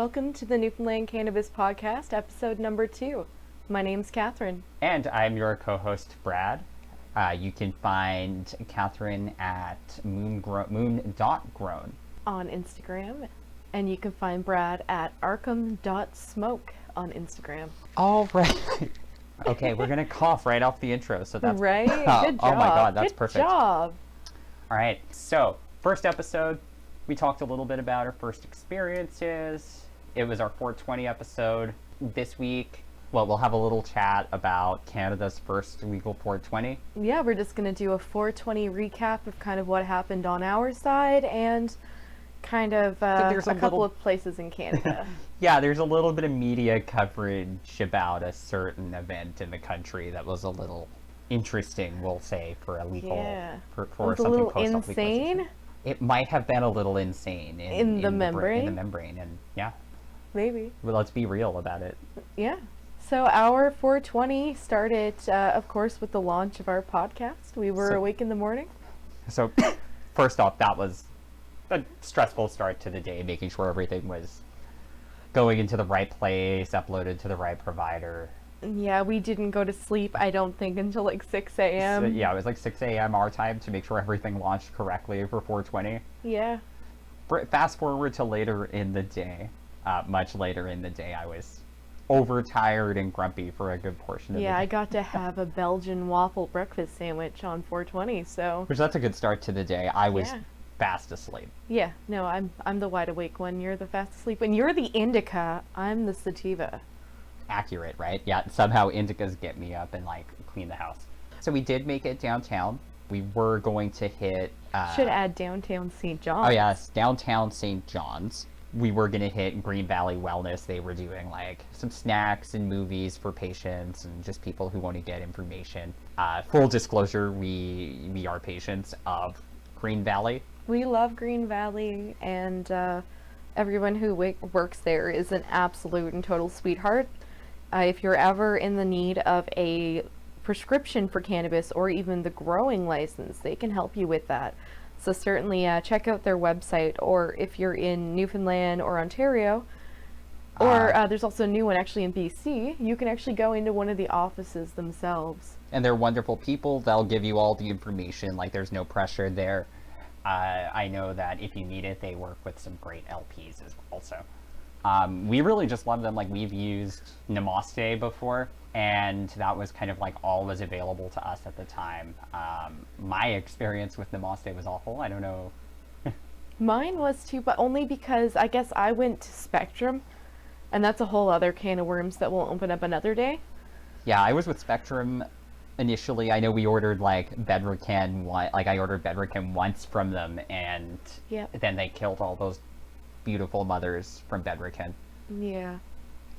Welcome to the Newfoundland Cannabis Podcast, episode number 2. My name's Catherine. And I'm your co-host, Brad. You can find Catherine at moon.grown on Instagram. And you can find Brad at arkham.smoke on Instagram. All right. Okay, we're going to cough right off the intro. So that's right. Good job. Oh my God, that's Good perfect. Good job. All right. So first episode, we talked a little bit about our first experiences. It was our 420 episode. This week, well, we'll have a little chat about Canada's first legal 420. Yeah, we're just going to do a 420 recap of kind of what happened on our side and kind of a couple of places in Canada. Yeah, there's a little bit of media coverage about a certain event in the country that was a little interesting, we'll say, for a legal, for it was a little insane. It might have been a little insane in the membrane. And yeah. Maybe. Well, let's be real about it. Yeah. So our 420 started, of course, with the launch of our podcast. We were awake in the morning. So, first off, that was a stressful start to the day, making sure everything was going into the right place, uploaded to the right provider. Yeah, we didn't go to sleep, I don't think, until like 6 a.m. So, yeah, it was like 6 a.m. our time to make sure everything launched correctly for 420. Yeah. Fast forward to later in the day, much later in the day, I was overtired and grumpy for a good portion of the day. Yeah, I got to have a Belgian waffle breakfast sandwich on 420, so... Which, that's a good start to the day. I was fast asleep. Yeah, no, I'm the wide awake one. You're the fast asleep one. You're the indica. I'm the sativa. Accurate, right? Yeah, somehow indicas get me up and, like, clean the house. So we did make it downtown. We were going to hit... Should add downtown St. John's. Oh, yes, downtown St. John's. We were going to hit Green Valley Wellness. They were doing, like, some snacks and movies for patients and just people who want to get information. Full disclosure, we are patients of Green Valley. We love Green Valley, and everyone who works there is an absolute and total sweetheart. If you're ever in the need of a prescription for cannabis or even the growing license, they can help you with that. So certainly check out their website, or if you're in Newfoundland or Ontario, or there's also a new one actually in BC, you can actually go into one of the offices themselves. And they're wonderful people. They'll give you all the information. Like, there's no pressure there. I know that if you need it, they work with some great LPs as well. So we really just love them. Like, we've used Namaste before, and that was kind of like all was available to us at the time. My experience with Namaste was awful. I don't know. Mine was too, but only because I guess I went to Spectrum, and that's a whole other can of worms that will open up another day. Yeah, I was with Spectrum initially. I know we ordered like Bedrocan, like I ordered Bedrocan once from them, and then they killed all those beautiful mothers from Bedrocan. Yeah,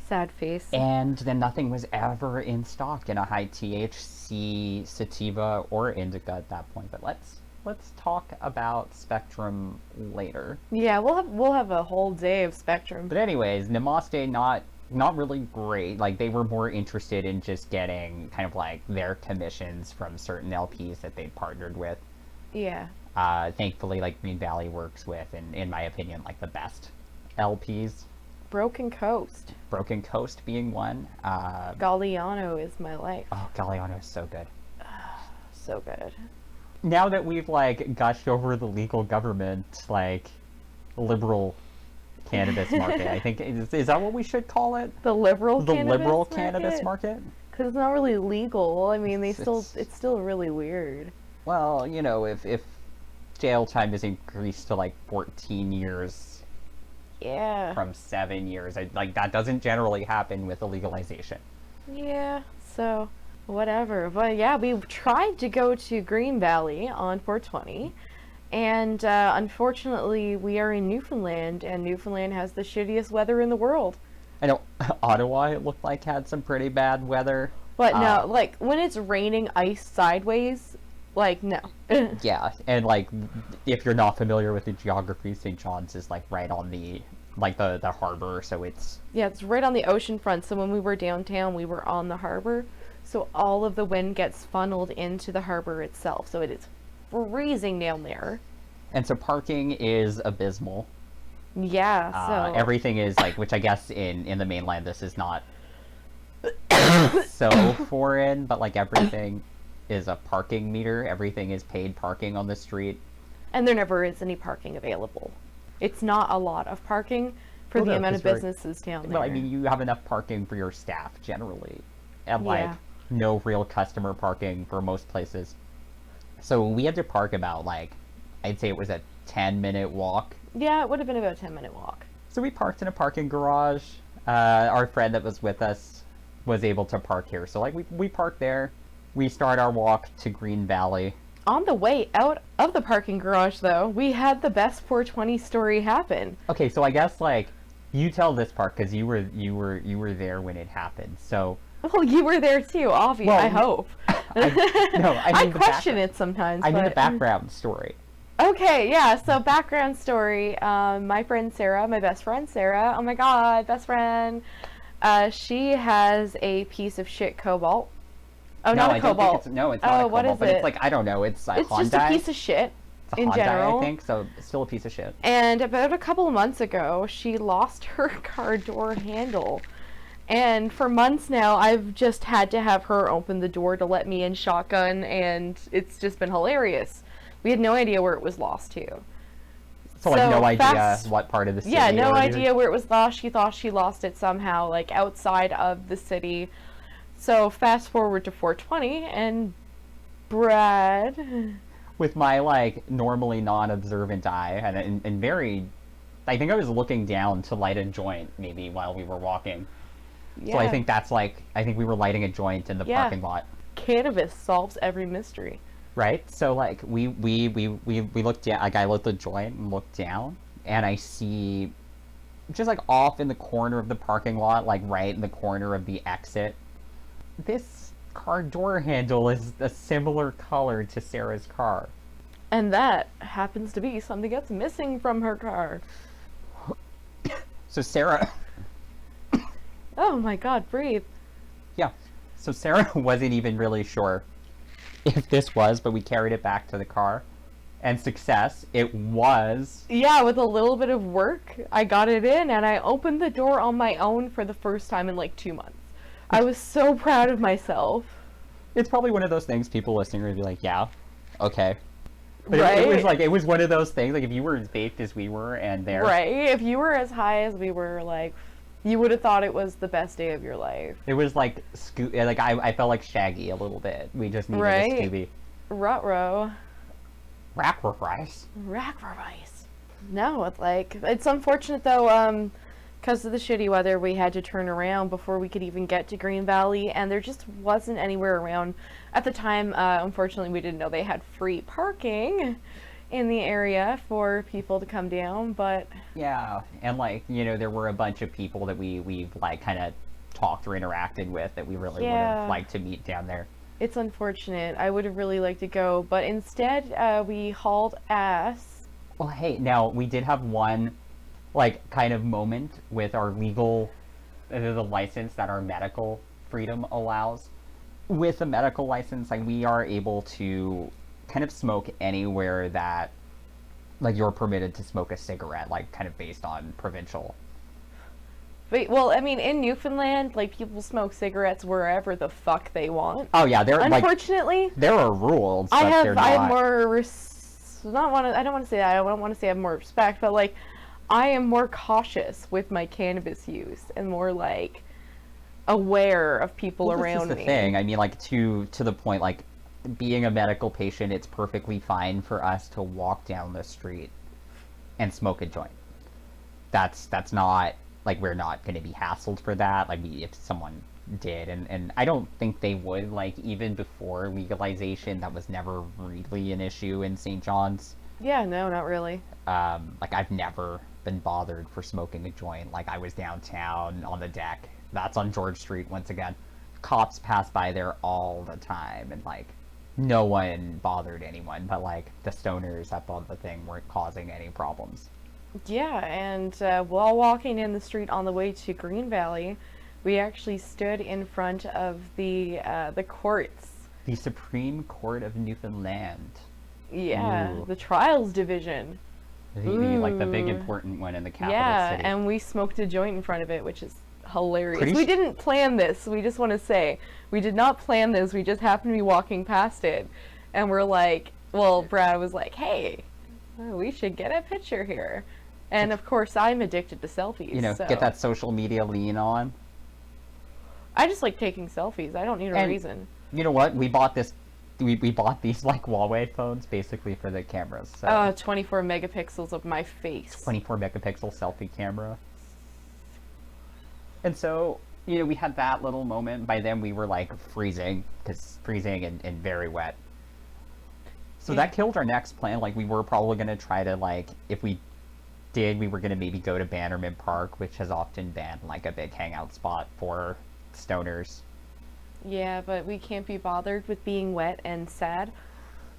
sad face. And then nothing was ever in stock in a high THC sativa or indica at that point. But let's talk about Spectrum later. Yeah, we'll have a whole day of Spectrum. But anyways, Namaste not really great. Like, they were more interested in just getting kind of like their commissions from certain LPs that they partnered with. Yeah. Thankfully, like, Green Valley works with, and in my opinion, like the best LPs. Broken Coast being one. Galliano is my life. Oh, Galliano is so good. So good. Now that we've like gushed over the legal government, like liberal cannabis market, I think is that what we should call it? The liberal cannabis market? Because it's not really legal. I mean, it's still really weird. Well, you know, if jail time is increased to like 14 years, from 7 years, like that doesn't generally happen with a legalization. Yeah, so whatever. But yeah, we tried to go to Green Valley on 420. And unfortunately, we are in Newfoundland, and Newfoundland has the shittiest weather in the world. I know Ottawa, it looked like, had some pretty bad weather. But no, like, when it's raining ice sideways, like, no. Yeah, and, like, if you're not familiar with the geography, St. John's is, like, right on the, like, the harbor, so it's... Yeah, it's right on the ocean front, so when we were downtown, we were on the harbor, so all of the wind gets funneled into the harbor itself, so it is freezing down there. And so parking is abysmal. Yeah, so Everything is like, which I guess in the mainland this is not so foreign, but like everything is a parking meter. Everything is paid parking on the street. and there never is any parking available. It's not a lot of parking for Well, the no, amount of 'cause businesses down there. Well, I mean, you have enough parking for your staff generally, and like Yeah. no real customer parking for most places. So we had to park about like, I'd say it was a 10-minute walk. Yeah, it would have been about a 10-minute walk. So we parked in a parking garage. Our friend that was with us was able to park here. So like we parked there. We start our walk to Green Valley. On the way out of the parking garage, though, we had the best 420 story happen. Okay, so I guess like you tell this part because you were there when it happened. So Well, you were there too, obviously. Well, I hope. I mean I question it sometimes. I mean the but- background story. Okay, yeah. So background story. My friend Sarah, my best friend Sarah. Oh my God, best friend. She has a piece of shit cobalt. Oh, No, not I a don't think cobalt. no, it's not a Oh, cobalt, what is but it? it's like I don't know. It's a It's Hyundai. just a piece of shit It's a in Hyundai, general. I think. So it's still a piece of shit. And about a couple of months ago, she lost her car door handle. And for months now, I've just had to have her open the door to let me in shotgun, and it's just been hilarious. We had no idea where it was lost to. So like no idea fast- what part of the city. Yeah, no or idea where it was lost. She thought she lost it somehow, like outside of the city. So fast forward to 420, and Brad. With my like normally non-observant eye and very, I think I was looking down to light a joint maybe while we were walking. Yeah. So I think that's like I think we were lighting a joint in the Yeah. parking lot. Cannabis solves every mystery. Right? So like we looked down, like I lit the joint and looked down and I see just like off in the corner of the parking lot, like right in the corner of the exit, this car door handle is a similar color to Sarah's car. And that happens to be something that's missing from her car. So Sarah Oh my God, breathe. Yeah. So Sarah wasn't even really sure if this was, but we carried it back to the car. And success, it was. Yeah, with a little bit of work, I got it in and I opened the door on my own for the first time in like 2 months. I was so proud of myself. It's probably one of those things people listening would be like, yeah, okay. But Right? it was one of those things, like if you were as baked as we were and there. Right? If you were as high as we were, like, you would have thought it was the best day of your life. It was like, like I felt like Shaggy a little bit. We just needed Right? a Scooby. Ruh-roh. Rack rice. Rack rice. No, it's like, it's unfortunate though, because of the shitty weather, we had to turn around before we could even get to Green Valley, and there just wasn't anywhere around. At the time, unfortunately, we didn't know they had free parking in the area for people to come down, but Yeah, and like, you know, there were a bunch of people that we've like kind of talked or interacted with that we really would Yeah. have liked to meet down there. it's unfortunate. I would have really liked to go, but instead, we hauled ass. Well, hey, now we did have one, like, kind of moment with our legal, the license that our medical freedom allows. With a medical license, like, we are able to kind of smoke anywhere that, like, you're permitted to smoke a cigarette, like, kind of based on provincial. But, well, I mean, in Newfoundland, like, people smoke cigarettes wherever the fuck they want. Oh, yeah, there, like, Unfortunately, there are rules, but I they're have not. more I don't want to say that. I don't want to say I have more respect, but like I am more cautious with my cannabis use and more like aware of people Well, around this is the me. thing. I mean, like, to the point, like, being a medical patient, it's perfectly fine for us to walk down the street and smoke a joint. That's not, like, we're not going to be hassled for that, like, if someone did, and I don't think they would, like, even before legalization, that was never really an issue in St. John's. Yeah, no, not really. Like, I've never been bothered for smoking a joint. Like, I was downtown on the deck. That's on George Street, once again. Cops pass by there all the time, and, like, no one bothered anyone, but, like, the stoners up on the thing weren't causing any problems. Yeah, and while walking in the street on the way to Green Valley, we actually stood in front of the courts. The Supreme Court of Newfoundland. Yeah, Ooh. the trials division. Like the big Ooh. important one in the capital Yeah, city. and we smoked a joint in front of it, which is hilarious. Pretty We sh- didn't plan this. We just want to say we did not plan this. We just happened to be walking past it, and we're like, well, Brad was like, "Hey, we should get a picture here." And of course, I'm addicted to selfies. You know, so get that social media lean on. I just like taking selfies. I don't need a And- reason. You know what? We bought this. We bought these like Huawei phones basically for the cameras. So 24 megapixels of my face. 24 megapixel selfie camera. And so, you know, we had that little moment. By then we were like freezing and very wet. So Yeah. that killed our next plan. Like we were probably going to try to like, if we did, we were going to maybe go to Bannerman Park, which has often been like a big hangout spot for stoners. Yeah, but we can't be bothered with being wet and sad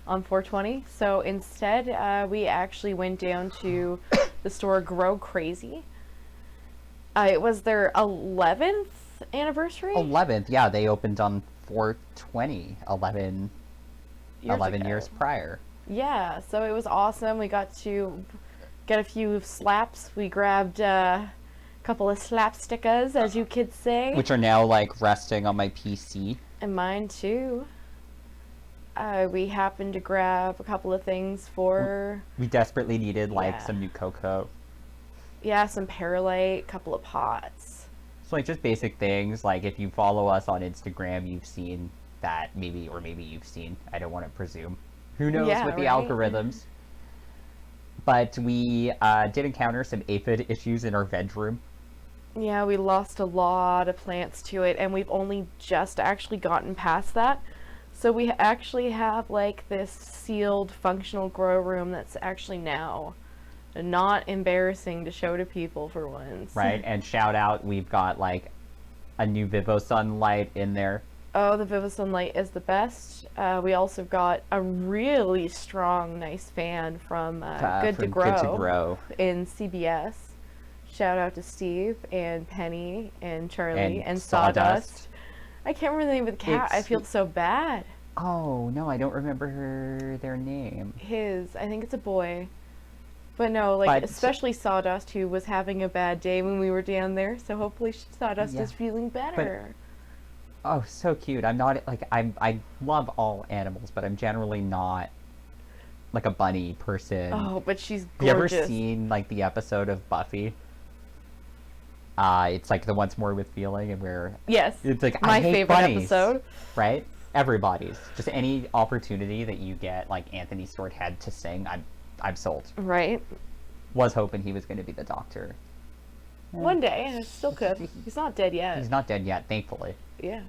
on 420. So instead, we actually went down to the store Grow Crazy. It was their 11th anniversary. 11th, yeah, they opened on 420, 11 ago. years prior. Yeah, so it was awesome. We got to get a few slaps. We grabbed a couple of slapstickers, as you kids say. Which are now like resting on my PC. And mine too. We happened to grab a couple of things for, We desperately needed like Yeah. some new cocoa. yeah, some perlite, couple of pots. So like just basic things. Like if you follow us on Instagram, you've seen that maybe you've seen. I don't want to presume. Who knows Yeah, with the right? algorithms? But we did encounter some aphid issues in our bedroom. Yeah, we lost a lot of plants to it, and we've only just actually gotten past that. So we actually have like this sealed functional grow room that's actually now not embarrassing to show to people for once. Right, and shout out, we've got like a new Vivo Sunlight in there. Oh, the Viva Sunlight is the best. We also got a really strong, nice fan from Good to from Grow Good to Grow. in CBS. Shout out to Steve and Penny and Charlie And and Sawdust. Sawdust. I can't remember the name of the cat. I It's- feel so bad. Oh no, I don't remember their name. I think it's a boy. But no, like, But- especially Sawdust, who was having a bad day when we were down there. So hopefully Sawdust Yeah. is feeling better. Oh, so cute. I'm not like I love all animals, but I'm generally not like a bunny person. Oh, but she's Have you ever gorgeous. seen like the episode of Buffy? It's like the Once More with Feeling, and where Yes. it's like My I hate favorite bunnies, episode. right? Everybody's just any opportunity that you get, like Anthony Swordhead to sing, I'm sold. Right? Was hoping he was going to be the Doctor. One day, I still could. He's not dead yet. He's not dead yet, thankfully. Yeah.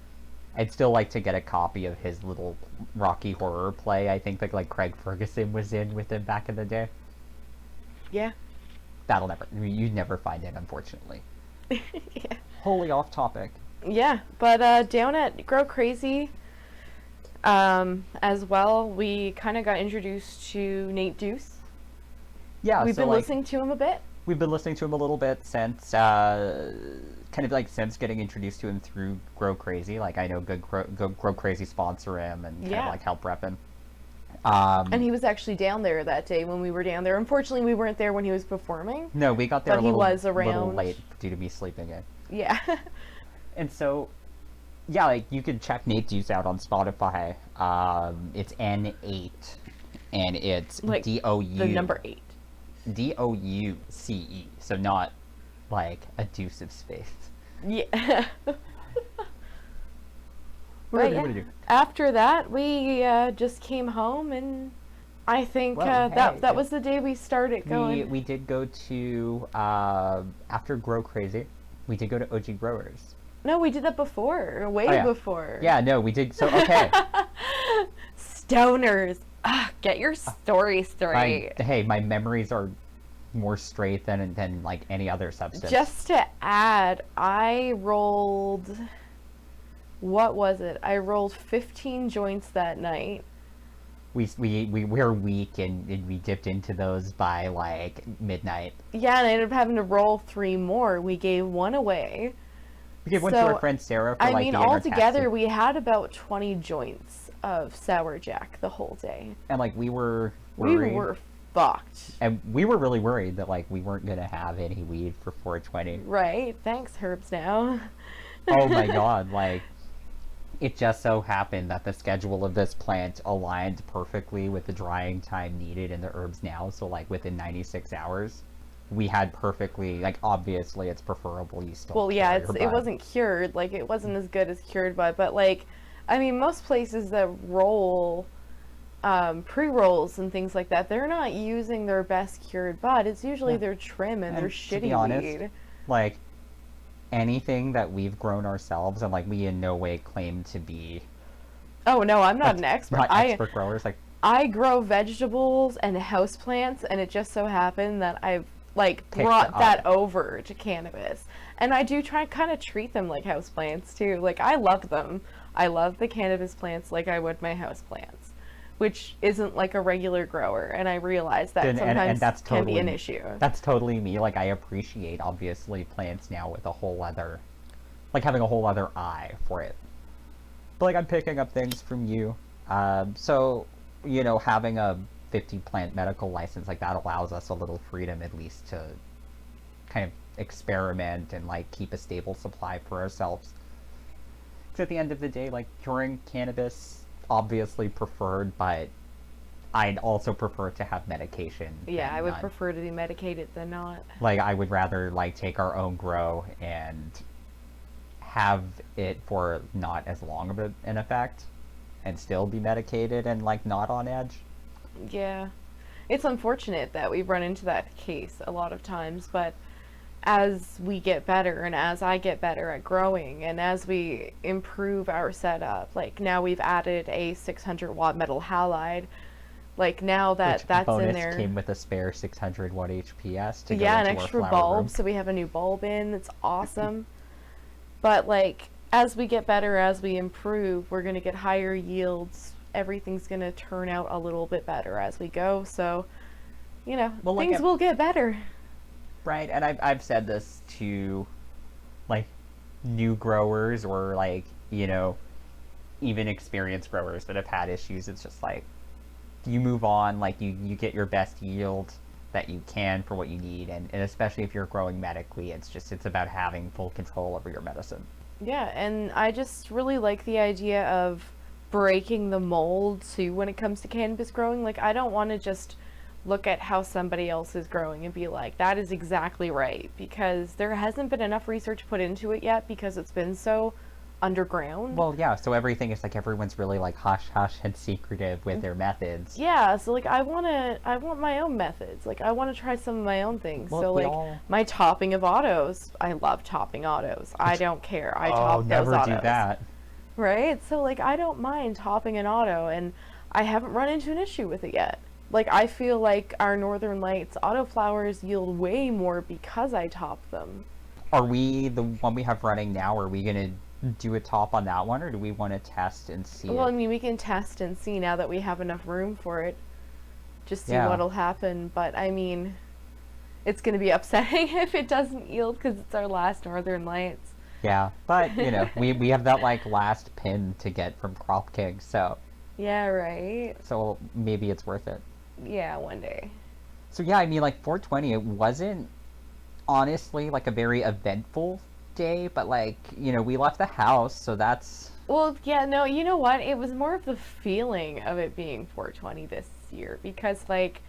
I'd still like to get a copy of his little Rocky Horror play. I think that like Craig Ferguson was in with him back in the day. Yeah. That'll never, you'd never find it, unfortunately. Yeah. Wholly off topic. Yeah, but down at Grow Crazy, as well, we kind of got introduced to Nate Deuce. Yeah, We've so been like, listening to him a bit. we've been listening to him a little bit since, since getting introduced to him through Grow Crazy. Like I know Grow Crazy sponsor him and kind Yeah. of like help rep him. And he was actually down there that day when we were down there. Unfortunately, we weren't there when he was performing. No, we got there But a he little, was little around. late due to me sleeping in. Yeah. And so, yeah, like you can check Nate Deuce out on Spotify. It's N8, and it's Like DOU. the number 8. DOUCE. So not like a deuce of space. Yeah. What But are yeah, you do? after that, we just came home, and I think Well, hey, that was the day we started going. We did go to after Grow Crazy. We did go to OG Growers. No, we did that before, way Oh, yeah. before. Yeah, no, we did. So okay, Stoners, get your story straight. my memories are more straight than like any other substance. Just to add, I rolled. What was it? I rolled 15 joints that night. we're weak and we dipped into those by like midnight. Yeah, and I ended up having to roll 3 more. We gave one away. We gave one to So, our friend Sarah for I like mean, getting our altogether, tattoo. we had about 20 joints of Sour Jack the whole day. And like we were We worried. were fucked. And we were really worried that like we weren't gonna have any weed for 420. Right? Thanks, Herbs Now. Oh my god, like it just so happened that the schedule of this plant aligned perfectly with the drying time needed in the Herbs Now. So like within 96 hours, we had perfectly, like obviously it's preferable you still Well, yeah, cure your it bud. wasn't cured. Like, it wasn't as good as cured bud, but like, I mean, most places that roll pre-rolls and things like that, they're not using their best cured bud. It's usually their trim and their And shitty to be honest, weed. like anything that we've grown ourselves, and like we in no way claim to be Oh no, I'm not like, an expert. not expert growers. Like I grow vegetables and houseplants, and it just so happened that I've like Picked brought it up. that over to cannabis. And I do try kind of treat them like houseplants too. Like, I love them. I love the cannabis plants like I would my houseplants, which isn't like a regular grower. And I realize that sometimes that's can be an totally- issue. That's totally me. Like I appreciate obviously plants now with a whole other, like having a whole other eye for it. But like I'm picking up things from you. So you know, having a 50 plant medical license like that allows us a little freedom at least to kind of experiment and like keep a stable supply for ourselves. Because at the end of the day, like curing cannabis obviously preferred, but I'd also prefer to have medication. Yeah, than I would none. prefer to be medicated than not. Like I would rather like take our own grow and have it for not as long of an effect and still be medicated and like not on edge. Yeah. It's unfortunate that we run into that case a lot of times, but as we get better and as I get better at growing and as we improve our setup, like now we've added a 600 watt metal halide, like now that Which that's bonus in there. came with a spare 600 watt HPS to Yeah, go an into extra our flower bulb, room. so we have a new bulb in. That's awesome. But like as we get better, as we improve, we're gonna get higher yields. Everything's gonna turn out a little bit better as we go. So, you know, Well, like, things will get better. Right, and I've said this to like new growers or like, you know, even experienced growers that have had issues. It's just like you move on, like you get your best yield that you can for what you need, and especially if you're growing medically, it's about having full control over your medicine. Yeah, and I just really like the idea of breaking the mold too when it comes to cannabis growing. Like, I don't want to just look at how somebody else is growing and be like, that is exactly right, because there hasn't been enough research put into it yet because it's been so underground. Well, yeah, so everything is like everyone's really like hush hush and secretive with their methods. Yeah, so like I want my own methods. Like, I want to try some of my own things. Well, so we like all- my topping of autos, I love topping autos. I don't care. I Oh, top never those do autos. that. Right? So like I don't mind topping an auto, and I haven't run into an issue with it yet. Like, I feel like our Northern Lights auto flowers yield way more because I top them. Are we the one we have running now? Are we gonna do a top on that one, or do we want to test and see? Well, I it? mean, we can test and see now that we have enough room for it. Just see Yeah. what'll happen. But I mean, it's going to be upsetting if it doesn't yield because it's our last Northern Lights. Yeah, but you know, we have that like last pin to get from Crop King, so Yeah, right? maybe it's worth it. Yeah, one day. So yeah, I mean, like 420, it wasn't honestly like a very eventful day, but like, you know, we left the house, so that's Well, yeah, no, you know what? It was more of the feeling of it being 420 this year because, like,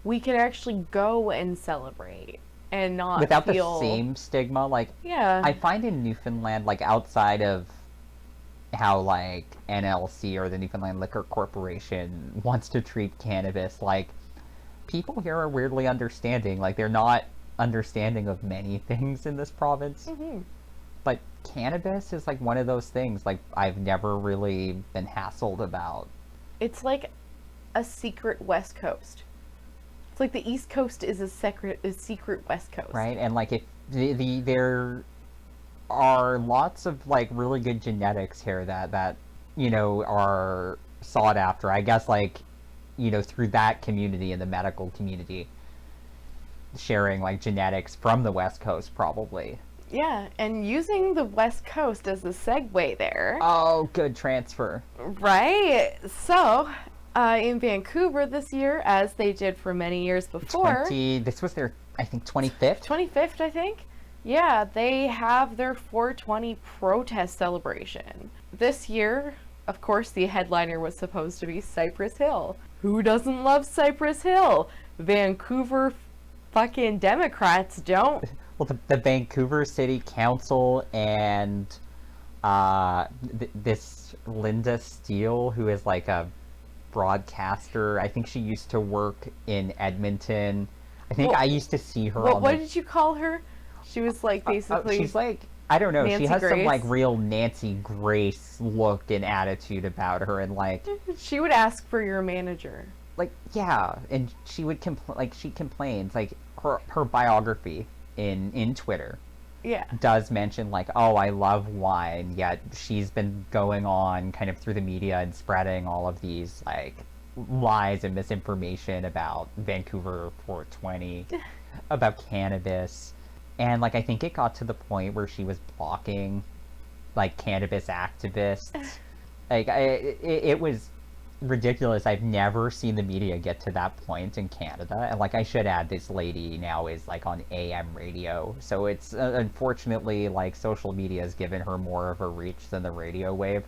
we could actually go and celebrate and not without feel... the same stigma. Like, Yeah. I find in Newfoundland, like outside of how like NLC or the Newfoundland Liquor Corporation wants to treat cannabis, like people here are weirdly understanding. Like they're not understanding of many things in this province. hmm But cannabis is like one of those things like I've never really been hassled about. It's like a secret West Coast. It's like the East Coast is a secret West Coast. Right? And like if there are lots of like really good genetics here that you know are sought after. I guess like, you know, through that community and the medical community sharing like genetics from the West Coast probably. Yeah, and using the West Coast as a segue there. Oh, good transfer. Right. So, In Vancouver this year, as they did for many years before. This was their, I think, 25th? 25th, I think. Yeah, they have their 420 protest celebration. This year, of course, the headliner was supposed to be Cypress Hill. Who doesn't love Cypress Hill? Vancouver fucking Democrats don't. Well, the Vancouver City Council and this Linda Steele, who is like a broadcaster. I think she used to work in Edmonton. I think I used to see her on what did you call her? She was like basically... she's like, I don't know, Nancy she has Grace. some like real Nancy Grace look and attitude about her, and like... She would ask for your manager. Like, yeah, and she would she complains, like, her biography in Twitter Yeah. does mention, like, oh, I love wine, yet she's been going on kind of through the media and spreading all of these, like, lies and misinformation about Vancouver 420, about cannabis, and, like, I think it got to the point where she was blocking, like, cannabis activists. Like, it was ridiculous. I've never seen the media get to that point in Canada, and like I should add, this lady now is like on AM radio, so it's unfortunately like social media has given her more of a reach than the radio wave.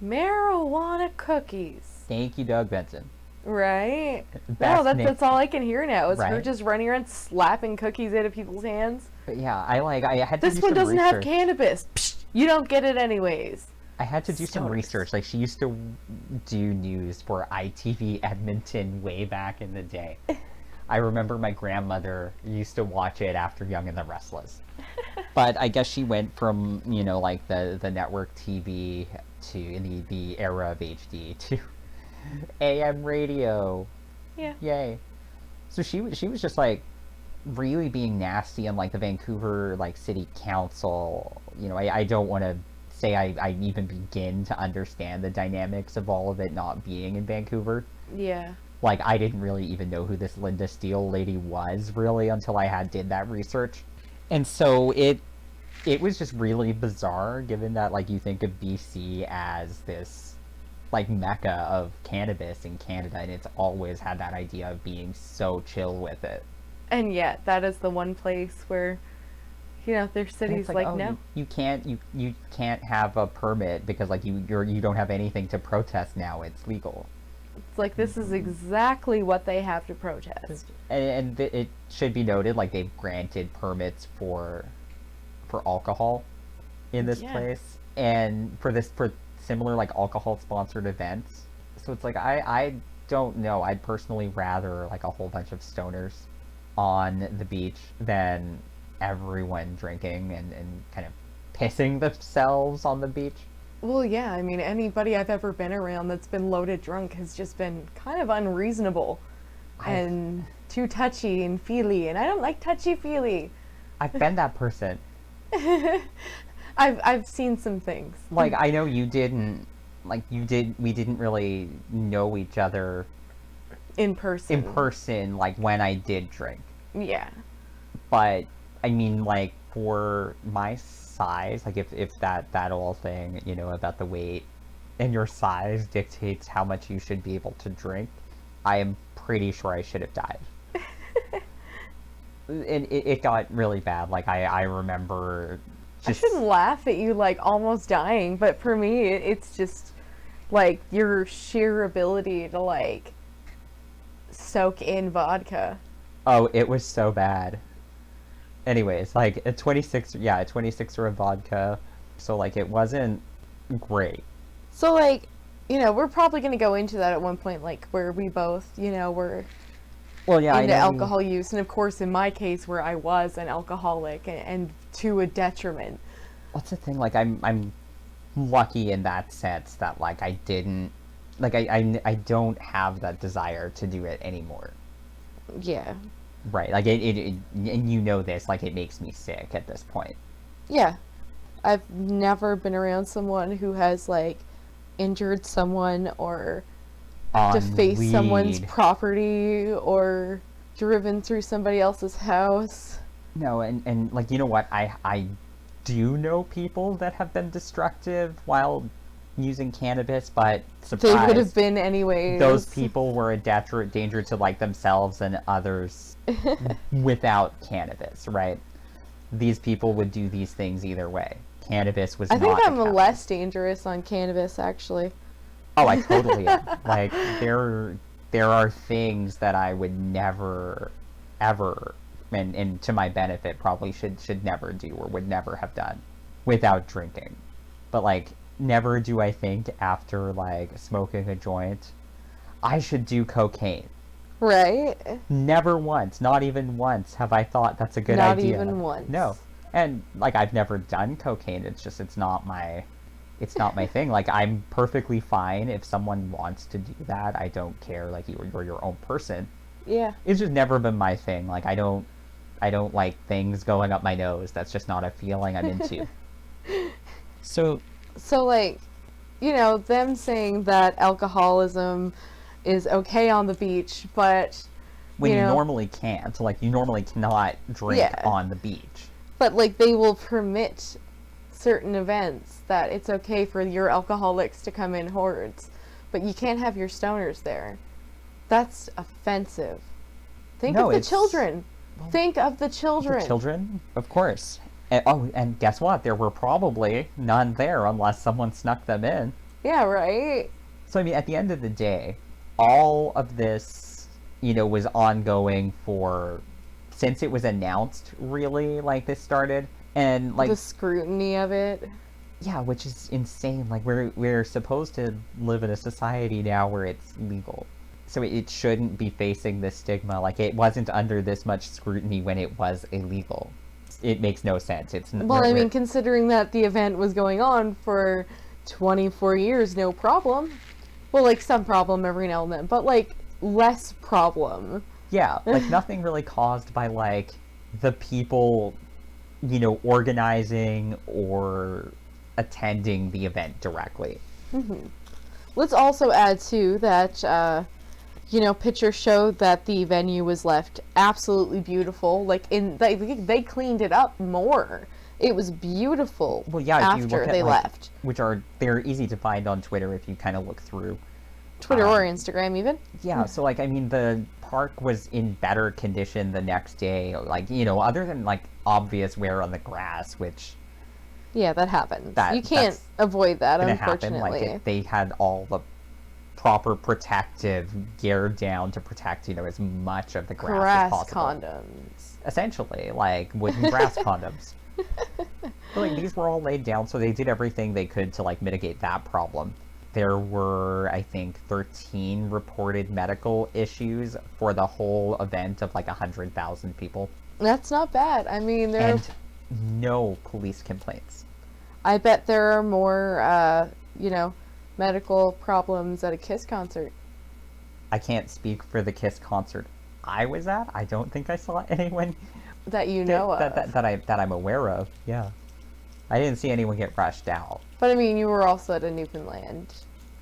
Marijuana cookies. Thank you, Doug Benson. Right? Best No, name- that's all I can hear now is her Right. just running around slapping cookies out of people's hands. But yeah, I had to This do one some doesn't have research. cannabis. Psh, you don't get it anyways. I had to do some Stoners. research. Like, she used to do news for ITV Edmonton way back in the day. I remember my grandmother used to watch it after Young and the Restless. But I guess she went from, you know, like the network TV to in the era of HD to AM radio. Yeah. Yay. So she was just like really being nasty, and like the Vancouver like city council, you know, I don't want to say I even begin to understand the dynamics of all of it not being in Vancouver. Yeah. Like, I didn't really even know who this Linda Steele lady was really until I did that research. And so it was just really bizarre, given that like you think of BC as this like mecca of cannabis in Canada, and it's always had that idea of being so chill with it. And yet, that is the one place where, you know, their And cities it's like, oh, no. you can't have a permit because like you don't have anything to protest now. It's legal. It's like, this is exactly what they have to protest. And it should be noted, like, they've granted permits for alcohol in this Yeah. place, and for similar like alcohol sponsored events. So it's like I don't know. I'd personally rather like a whole bunch of stoners on the beach than everyone drinking and kind of pissing themselves on the beach. Well, yeah, I mean, anybody I've ever been around that's been loaded drunk has just been kind of unreasonable and too touchy and feely, and I don't like touchy-feely. I've been that person. I've seen some things. Like, I know you didn't, like, we didn't really know each other In person. like, when I did drink. Yeah. But, I mean, like, for my size, like, if that old thing, you know, about the weight and your size dictates how much you should be able to drink, I am pretty sure I should have died. And it got really bad. Like, I remember I shouldn't laugh at you, like, almost dying, but for me, it's just, like, your sheer ability to, like, soak in vodka. Oh, it was so bad. Anyways, like, a 26er of vodka, so, like, it wasn't great. So, like, you know, we're probably going to go into that at one point, like, where we both, you know, were Well, yeah, I into know alcohol use, and of course, in my case, where I was an alcoholic, and to a detriment. What's the thing? Like, I'm lucky in that sense that, like, I didn't, like, I don't have that desire to do it anymore. Yeah. Right, like, it and you know this, like, it makes me sick at this point. Yeah. I've never been around someone who has, like, injured someone or On defaced someone's weed. property or driven through somebody else's house. No, and like, you know what? I do know people that have been destructive while using cannabis, but They would have surprise, been anyways. those people were a danger to like themselves and others without cannabis, right? These people would do these things either way. Cannabis was I not think the I'm catalyst. less dangerous on cannabis, actually. Oh, I totally am. Like there are things that I would never ever and to my benefit probably should never do or would never have done without drinking. But like never do I think after like smoking a joint I should do cocaine. Right? Never once, not even once have I thought that's a good Not idea. even once. No. And like I've never done cocaine. It's not my thing. Like I'm perfectly fine if someone wants to do that. I don't care. Like you're your own person. Yeah. It's just never been my thing. Like I don't like things going up my nose. That's just not a feeling I'm into. So like, them saying that alcoholism is okay on the beach, but when you normally can't, like you normally cannot drink on the beach. But like they will permit certain events that it's okay for your alcoholics to come in hordes, but you can't have your stoners there. That's offensive. Think of the children. Think of the children. The children, of course. And guess what? There were probably none there unless someone snuck them in. Yeah, right? So, I mean, at the end of the day, all of this, was ongoing since it was announced, really, like, this started. And, like... the scrutiny of it. Yeah, which is insane. Like, we're supposed to live in a society now where it's legal. So it shouldn't be facing this stigma. Like, it wasn't under this much scrutiny when it was illegal. It makes no sense. Well, I mean, considering that the event was going on for 24 years, no problem. Well, like, some problem every now and then, but, like, less problem. Yeah, like, nothing really caused by, like, the people, organizing or attending the event directly. Mm-hmm. Let's also add, too, that, pictures showed that the venue was left absolutely beautiful. Like, they cleaned it up more. It was beautiful. Well, yeah, after if you look they at, left. They're easy to find on Twitter if you kind of look through. Twitter or Instagram, even. Yeah, so, like, I mean, the park was in better condition the next day. Like, other than, like, obvious wear on the grass, which... Yeah, that happens. You can't avoid that, unfortunately. Like, they had all the proper protective gear down to protect, as much of the grass as possible. Condoms. Essentially, like wooden grass condoms. But, like, these were all laid down, so they did everything they could to, like, mitigate that problem. There were, I think, 13 reported medical issues for the whole event of, like, 100,000 people. That's not bad. I mean, And no police complaints. I bet there are more, medical problems at a Kiss concert. I can't speak for the Kiss concert I was at. I don't think I saw anyone that you know of. That I'm aware of. Yeah, I didn't see anyone get rushed out. But I mean, you were also at a Newfoundland.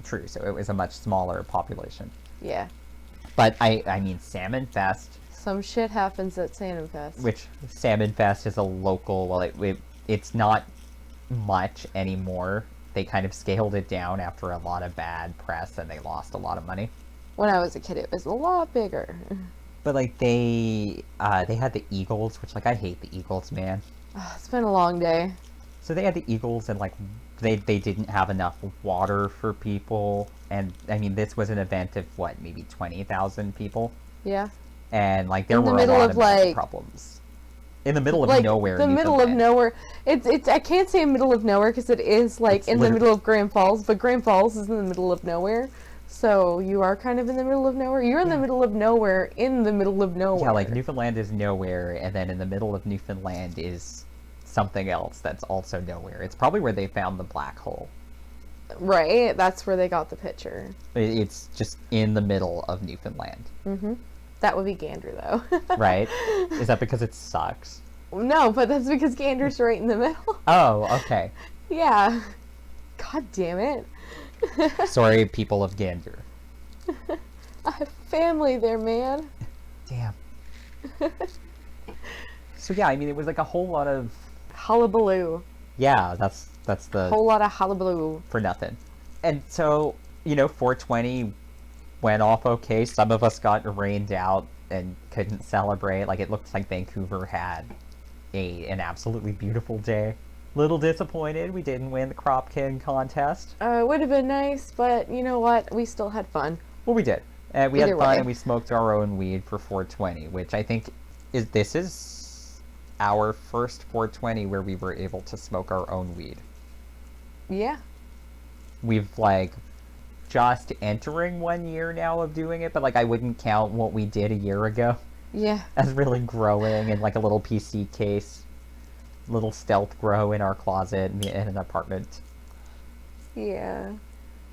True, so it was a much smaller population. Yeah. But I mean, Salmon Fest. Some shit happens at Salmon Fest. Which Salmon Fest is a local. Well, it's not much anymore. They kind of scaled it down after a lot of bad press, and they lost a lot of money. When I was a kid, it was a lot bigger. But, like, they had the Eagles, which, like, I hate the Eagles, man. It's been a long day. So they had the Eagles, and, like, they didn't have enough water for people. And, I mean, this was an event of, what, maybe 20,000 people? Yeah. And, like, there were a lot of medical problems. In the middle of nowhere. The middle of nowhere. It's I can't say middle of nowhere because it is, like, in the middle of Grand Falls, but Grand Falls is in the middle of nowhere. So you are kind of in the middle of nowhere. You're in the middle of nowhere in the middle of nowhere. Yeah, like, Newfoundland is nowhere, and then in the middle of Newfoundland is something else that's also nowhere. It's probably where they found the black hole. Right, that's where they got the picture. It's just in the middle of Newfoundland. Mm-hmm. That would be Gander, though. Right? Is that because it sucks? No, but that's because Gander's right in the middle. Oh, okay. Yeah. God damn it. Sorry, people of Gander. I have family there, man. Damn. So yeah, I mean, it was like a whole lot of... Hullabaloo. Yeah, that's the... Whole lot of hullabaloo. For nothing. And so, 420 went off okay. Some of us got rained out and couldn't celebrate. Like, it looked like Vancouver had an absolutely beautiful day. Little disappointed we didn't win the Crop King contest. It would have been nice, but you know what? We still had fun. Well, we did. We had Either fun way. and we smoked our own weed for 420, which I think is our first 420 where we were able to smoke our own weed. Yeah. We've like just entering 1 year now of doing it, but like I wouldn't count what we did a year ago Yeah. as really growing in like a little PC case, little stealth grow in our closet in an apartment. Yeah.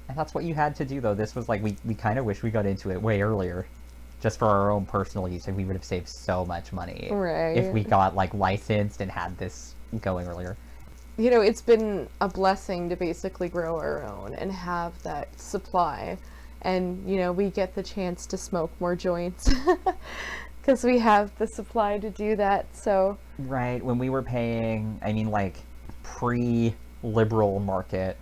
And that's what you had to do, though. This was like, we kind of wish we got into it way earlier. Just for our own personal use, and we would have saved so much money. Right. If we got, like, licensed and had this going earlier. You know, it's been a blessing to basically grow our own and have that supply. And, you know, we get the chance to smoke more joints. Because we have the supply to do that, so... Right, when we were paying, I mean, like, pre-liberal market,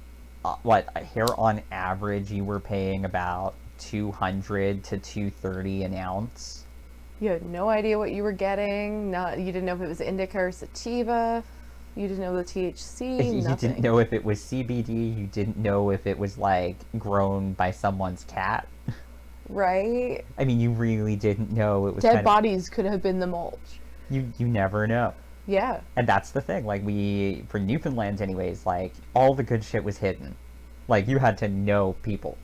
here on average you were paying about $200 to $230 an ounce. You had no idea what you were getting. You didn't know if it was indica or sativa. You didn't know the THC. You Nothing. didn't know if it was CBD. You didn't know if it was like grown by someone's cat. Right? I mean, you really didn't know. It was Dead bodies could have been the mulch. You never know. Yeah. And that's the thing. Like for Newfoundland, anyways, like all the good shit was hidden. Like you had to know people.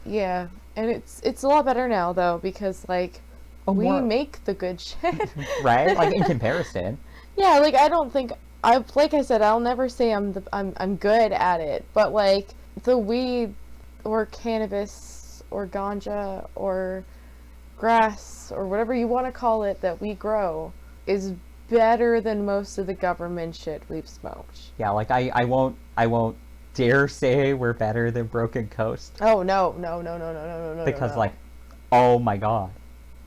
Yeah, and it's a lot better now though because like we make the good shit. Right? Like in comparison. Yeah, like I don't think like I said, I'll never say I'm good at it, but like the weed or cannabis or ganja or grass or whatever you want to call it that we grow is better than most of the government shit we've smoked. Yeah, like I won't dare say we're better than Broken Coast. Oh no. Because like, oh my god.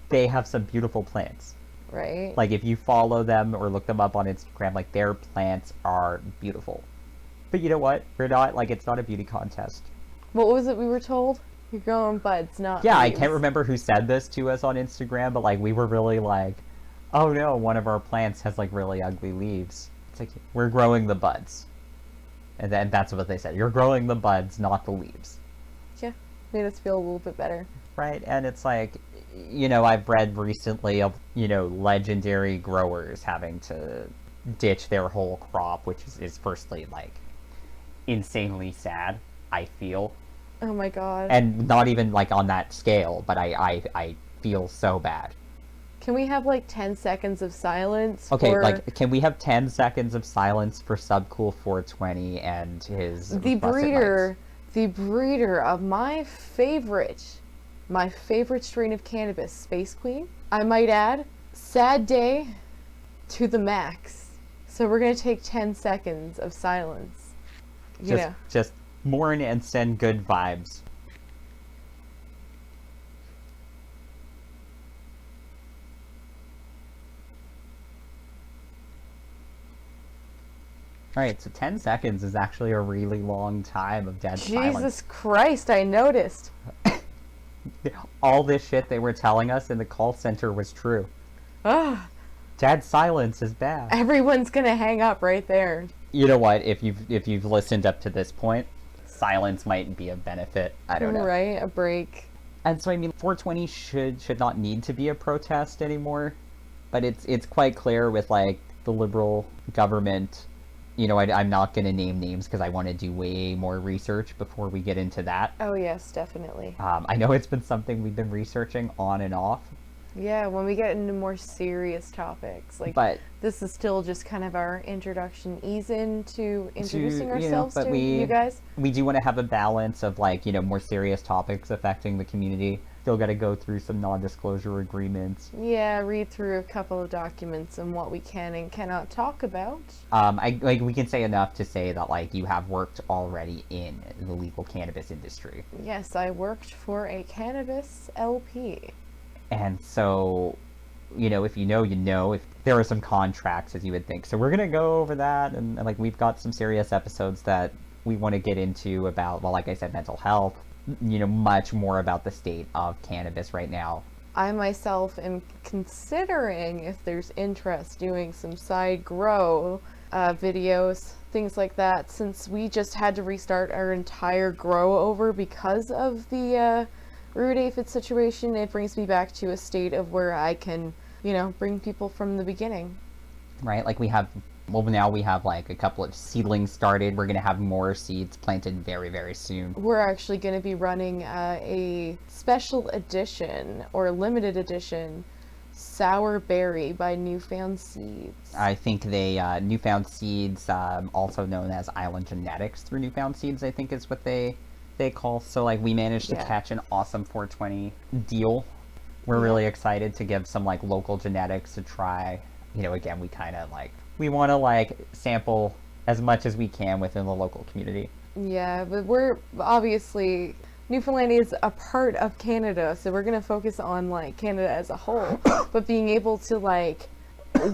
They have some beautiful plants. Right? Like if you follow them or look them up on Instagram, like their plants are beautiful. But you know what? We're not like it's not a beauty contest. What was it we were told? You're growing buds, not Yeah, I leaves. can't remember who said this to us on Instagram, but like we were really like, oh no, one of our plants has like really ugly leaves. It's like we're growing the buds. And then that's what they said. You're growing the buds, not the leaves. Yeah, made us feel a little bit better. Right? And it's like, I've read recently of, legendary growers having to ditch their whole crop, which is firstly, like, insanely sad, I feel. Oh my god. And not even, like, on that scale, but I feel so bad. Can we have like 10 seconds of silence? Okay, for like, can we have 10 seconds of silence for Subcool 420 and his the busted breeder, mics? the breeder of my favorite strain of cannabis, Space Queen. I might add, sad day to the max. So we're gonna take 10 seconds of silence. Just mourn and send good vibes. Alright, so 10 seconds is actually a really long time of dead silence. Jesus Christ, I noticed. All this shit they were telling us in the call center was true. Ugh. Dead silence is bad. Everyone's gonna hang up right there. You know what? If you've listened up to this point, silence might be a benefit. I don't know. Right, a break. And so I mean, 420 should not need to be a protest anymore, but it's quite clear with like the liberal government. I'm not going to name names because I want to do way more research before we get into that. Oh yes, definitely. I know it's been something we've been researching on and off. Yeah, when we get into more serious topics, But this is still just kind of our introduction, ease into introducing you know, ourselves but to we- you guys. we do want to have a balance of like, more serious topics affecting the community. Still got to go through some non-disclosure agreements. Yeah, read through a couple of documents and what we can and cannot talk about. We can say enough to say that like you have worked already in the legal cannabis industry. Yes, I worked for a cannabis LP. And so, if you know, if there are some contracts as you would think. So we're going to go over that. And like, we've got some serious episodes that we want to get into about, well, like I said, mental health, much more about the state of cannabis right now. I myself am considering, if there's interest, doing some side grow videos, things like that, since we just had to restart our entire grow over because of the root aphid situation. It brings me back to a state of where I can, bring people from the beginning. Right? Like now we have like a couple of seedlings started. We're going to have more seeds planted very, very soon. We're actually going to be running a special edition or limited edition sour berry by Newfound Seeds. I think Newfound Seeds, also known as Island Genetics through Newfound Seeds, I think is what they call. So like we managed to catch an awesome 420 deal. We're really excited to give some like local genetics a try. Again, we want to sample as much as we can within the local community. Yeah, but we're obviously, Newfoundland is a part of Canada, so we're going to focus on Canada as a whole, but being able to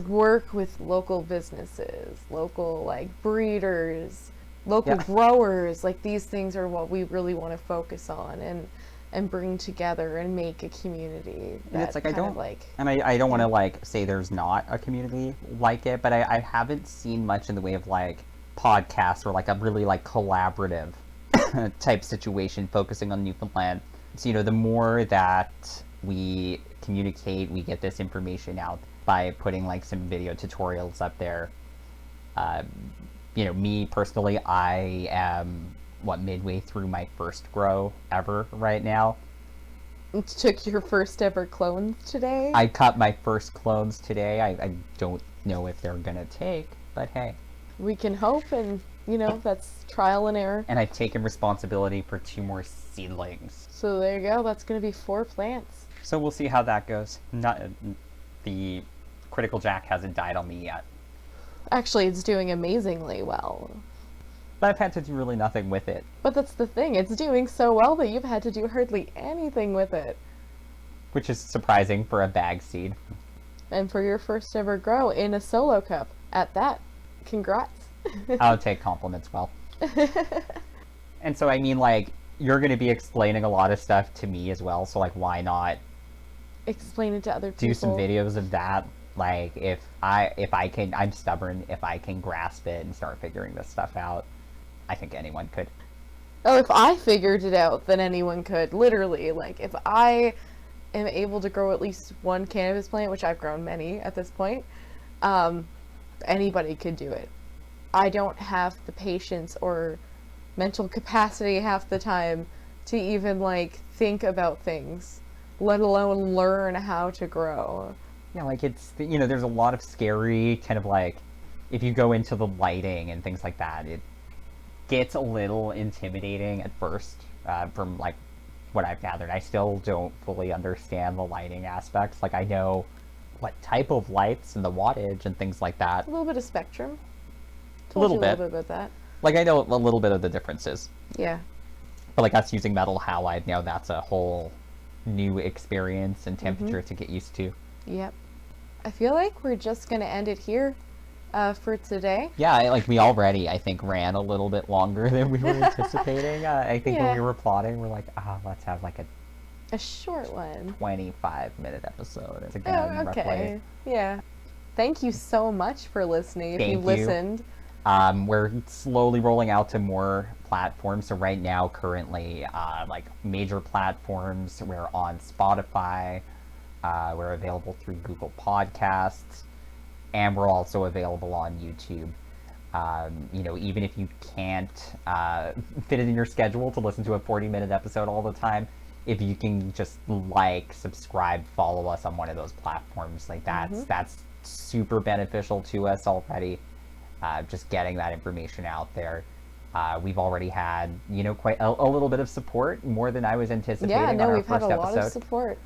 work with local businesses, local breeders, local growers, these things are what we really want to focus on and bring together and make a community. And it's I don't want to say there's not a community like it, but I haven't seen much in the way of podcasts or a really collaborative type situation focusing on Newfoundland. So the more that we communicate, we get this information out by putting some video tutorials up there. Me personally, I am midway through my first grow ever right now. You took your first ever clones today? I cut my first clones today. I don't know if they're gonna take, but hey. We can hope, and that's trial and error. And I've taken responsibility for 2 more seedlings. So there you go, that's gonna be 4 plants. So we'll see how that goes. The Critical Jack hasn't died on me yet. Actually, it's doing amazingly well. But I've had to do really nothing with it. But that's the thing, it's doing so well that you've had to do hardly anything with it. Which is surprising for a bag seed. And for your first ever grow in a solo cup at that. Congrats. I'll take compliments well. And so you're going to be explaining a lot of stuff to me as well, so why not explain it to other people? Do some videos of that. If I can, I'm stubborn, if I can grasp it and start figuring this stuff out, I think anyone could. Oh, if I figured it out, then anyone could. Literally, if I am able to grow at least 1 cannabis plant, which I've grown many at this point, anybody could do it. I don't have the patience or mental capacity half the time to even think about things, let alone learn how to grow. Yeah, it's, there's a lot of scary kind of if you go into the lighting and things like that, it gets a little intimidating at first, from what I've gathered. I still don't fully understand the lighting aspects. I know what type of lights and the wattage and things like that. A little bit of spectrum. A little bit about that. I know a little bit of the differences. Yeah. But us using metal halide now, that's a whole new experience and temperature to get used to. Yep. I feel like we're just going to end it here for today. Yeah, we already, I think, ran a little bit longer than we were anticipating. I think when we were plotting, we're let's have a short one. 25-minute episode. It's okay. Yeah. Thank you so much for listening. If you listened. We're slowly rolling out to more platforms. So right now, currently, major platforms, we're on Spotify. We're available through Google Podcasts, and we're also available on YouTube. Even if you can't fit it in your schedule to listen to a 40-minute episode all the time, if you can just subscribe, follow us on one of those platforms, that's super beneficial to us already. Just getting that information out there. We've already had, quite a little bit of support, more than I was anticipating on our we've first had a episode. lot of support.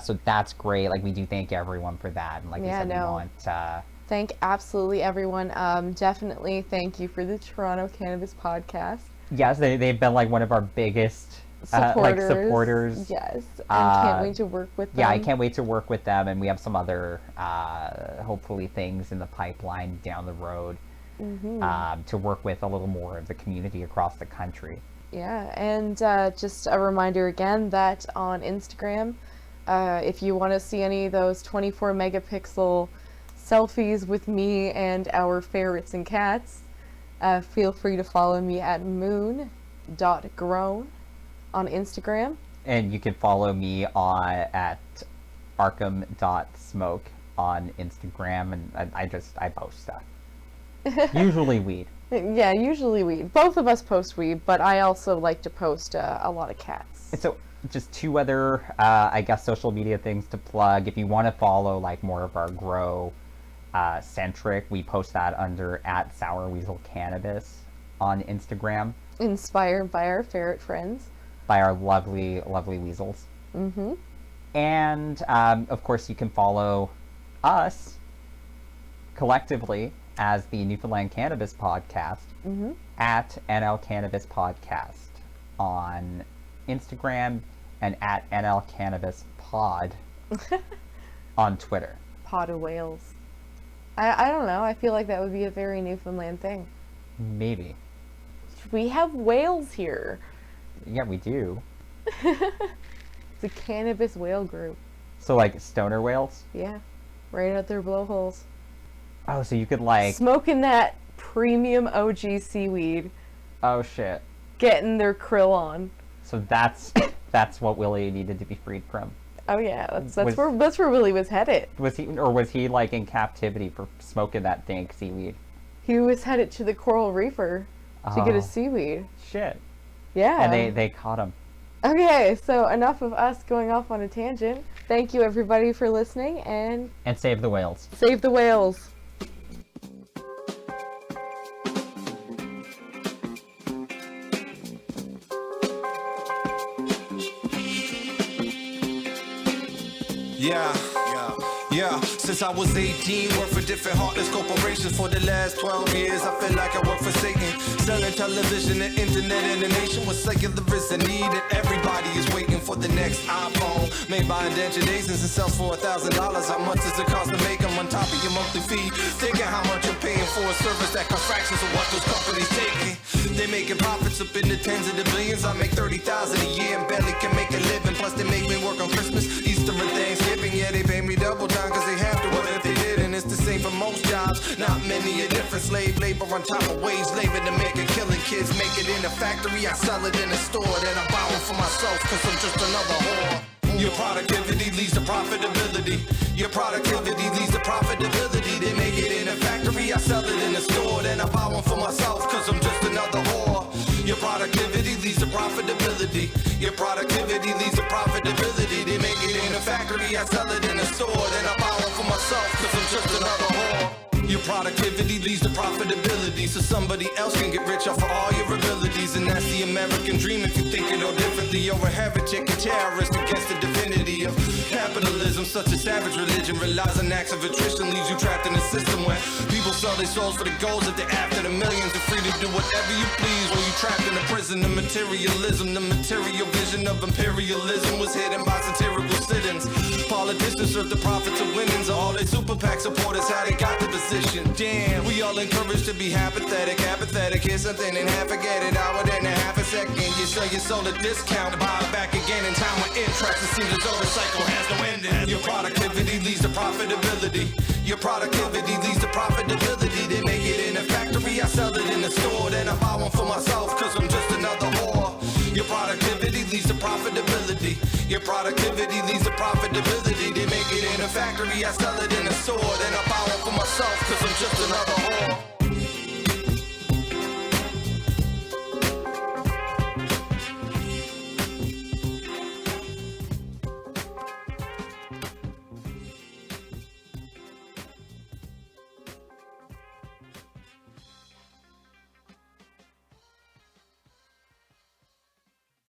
So that's great. We do thank everyone for that. And we want thank absolutely everyone. Definitely thank you for the Toronto Cannabis Podcast. Yes, they've been one of our biggest supporters. Yes, and can't wait to work with them. Yeah, I can't wait to work with them, and we have some other hopefully things in the pipeline down the road. to work with a little more of the community across the country. Yeah, and just a reminder again that on Instagram, if you want to see any of those 24 megapixel selfies with me and our ferrets and cats, feel free to follow me at moon.grown on Instagram. And you can follow me at arkham.smoke on Instagram, and I post stuff. Usually weed. Yeah, usually weed. Both of us post weed, but I also like to post a lot of cats. And so just two other, I guess, social media things to plug. If you want to follow like more of our grow centric, we post that under at Sour Weasel Cannabis on Instagram. Inspired by our ferret friends. By our lovely, lovely weasels. Mm-hmm. And, of course, you can follow us collectively as the Newfoundland Cannabis Podcast at NL Cannabis Podcast on Instagram and at NL Cannabis Pod on Twitter. Pod of whales. I don't know. I feel like that would be a very Newfoundland thing. Maybe. We have whales here. Yeah, we do. It's a cannabis whale group. So, like, stoner whales? Yeah. Right out their blowholes. Oh, so you could, like... Smoking that premium OG seaweed. Oh, shit. Getting their krill on. So that's what Willie needed to be freed from. Oh, yeah. That's where Willie was headed. Was he, like, in captivity for smoking that dank seaweed? He was headed to the coral reefer to get his seaweed. Shit. Yeah. And they caught him. Okay, so enough of us going off on a tangent. Thank you, everybody, for listening, and save the whales. Save the whales. Yeah, since I was 18, worked for different heartless corporations for the last 12 years. I feel like I work for Satan, selling television and internet in a nation where secularists are needed. Everybody is waiting for the next iPhone, made by indentured agents and sells for $1,000. How much does it cost to make them on top of your monthly fee? Thinking how much you're paying for a service that costs fractions of what those companies taking. They making profits up in the tens of the billions. I make $30,000 a year and barely can make a living. Plus they make me work on Christmas, Easter, and Thanksgiving. Yeah, they pay me double time cause they have to. What if they didn't? It's the same for most jobs. Not many are different. Slave labor on top of wage labor to make a killing. Kids make it in a factory, I sell it in a store. Then I buy one for myself cause I'm just another whore. Your productivity leads to profitability. Your productivity leads to profitability. They make it in a factory, I sell it in a store. Then I buy one for myself cause I'm just another whore. Your productivity leads to profitability. Your productivity leads to profitability. They make it in a factory, I sell it in a store. Then I buy one for myself cause I'm just another whore. Your productivity leads to profitability, so somebody else can get rich off of all your abilities. And that's the American dream if you think it all differently. You're a heretic and terrorist against the divinity of capitalism. Such a savage religion relies on acts of attrition, leaves you trapped in a system where people sell their souls for the goals that they're after. The millions are free to do whatever you please when you're trapped in a prison of materialism. The material vision of imperialism was hidden by satirical sit-ins. Politicians serve the profits of winnings. All their super PAC supporters, how they got the position. Damn, we all encouraged to be apathetic. Here's something and half, forget it. Hour and a half a second. You sell your soul at discount, buy it back again in time when interest. It seems as though the cycle has no ending. Your productivity leads to profitability. Your productivity leads to profitability. They make it in a factory, I sell it in a store. Then I buy one for myself cause I'm just another whore. Your productivity leads to profitability. Your productivity leads to profitability. They make it in a factory, I sell it in a store. Then I buy one for myself cause I'm just another whore.